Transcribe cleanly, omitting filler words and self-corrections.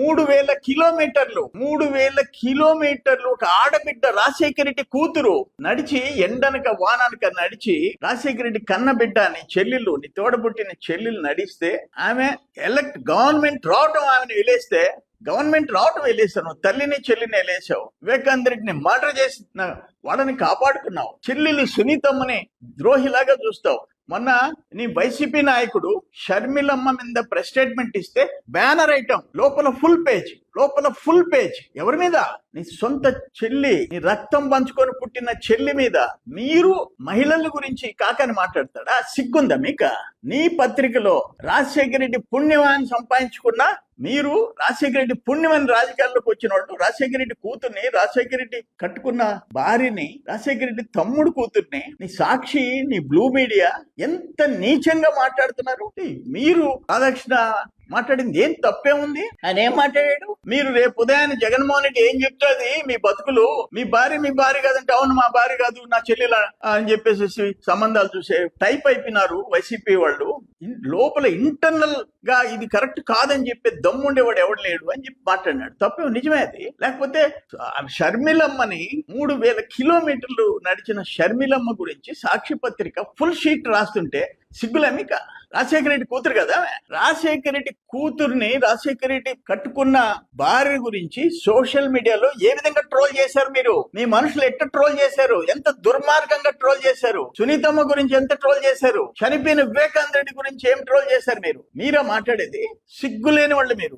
3,000 కిలోమీటర్లు ఒక ఆడబిడ్డ రాజశేఖర రెడ్డి కూతురు నడిచి ఎండనక వాననక నడిచి రాజశేఖర రెడ్డి కన్న బిడ్డ నీ చెల్లెలు నీ తోడబుట్టిన చెల్లెలు నడిస్తే ఆమె గవర్నమెంట్ రావటం ఆమెను వెళ్ళేస్తే గవర్నమెంట్ రావటం వెళ్ళేసాను తల్లిని చెల్లిని వెళ్ళేసావు. వివేకానంద రెడ్డిని మర్డర్ చేసి వాళ్ళని కాపాడుకున్నావు. చెల్లెలు సునీతమ్మని ద్రోహిలాగా చూస్తావు. మొన్న నీ వైసీపీ నాయకుడు షర్మిలమ్మ మీద ప్రెస్ స్టేట్మెంట్ ఇస్తే బ్యానర్ ఐటమ్ లోపల ఫుల్ పేజ్ ఎవరి మీద? నీ సొంత చెల్లి, నీ రక్తం పంచుకొని పుట్టిన చెల్లి మీద మీరు మహిళల గురించి కాకని మాట్లాడతాడా? సిగ్గుందా మీక? నీ పత్రికలో రాజశేఖర రెడ్డి పుణ్యమాన్ని సంపాదించుకున్నా మీరు రాజశేఖర రెడ్డి పుణ్యమని రాజకీయాల్లోకి వచ్చిన వాళ్ళు రాజశేఖర రెడ్డి కూతుర్ని, రాజశేఖర రెడ్డి కట్టుకున్న భార్యని, రాజశేఖర రెడ్డి తమ్ముడు కూతుర్ని, నీ సాక్షి, నీ బ్లూ మీడియా ఎంత నీచంగా మాట్లాడుతున్నారు. మీరు రాధాకృష్ణ మాట్లాడింది ఏం తప్పే ఉంది? ఆయన ఏం మాట్లాడాడు? మీరు రేపు ఉదయాన్నే జగన్మోహన్ రెడ్డి ఏం చెప్తుంది మీ బతుకులు, మీ భార్య కాదంటే అవును మా భార్య కాదు నా చెల్లెల అని చెప్పేసి సంబంధాలు చూసే టైప్ అయిపోయినారు వైసీపీ వాళ్ళు. లోపల ఇంటర్నల్ గా ఇది కరెక్ట్ కాదని చెప్పే దమ్ముండేవాడు ఎవడు లేడు అని చెప్పి మాట్లాడినాడు. తప్పే, నిజమే అది. లేకపోతే షర్మిలమ్మని 3,000 కిలోమీటర్లు నడిచిన షర్మిలమ్మ గురించి సాక్షి పత్రిక ఫుల్ షీట్ రాస్తుంటే సిగ్గులమ్మిక. రాజశేఖర రెడ్డి కూతురు కదా, రాజశేఖర రెడ్డి కూతుర్ని, రాజశేఖర రెడ్డి కట్టుకున్న భార్య గురించి సోషల్ మీడియాలో ఏ విధంగా ట్రోల్ చేశారు మీరు? మీ మనుషులు ఎట్ట ట్రోల్ చేశారు? ఎంత దుర్మార్గంగా ట్రోల్ చేశారు? సునీతమ్మ గురించి ఎంత ట్రోల్ చేశారు? చనిపోయిన వివేకానంద రెడ్డి గురించి ఏం ట్రోల్ చేశారు మీరు? మీరా మాట్లాడేది? సిగ్గులేని వాళ్ళు మీరు.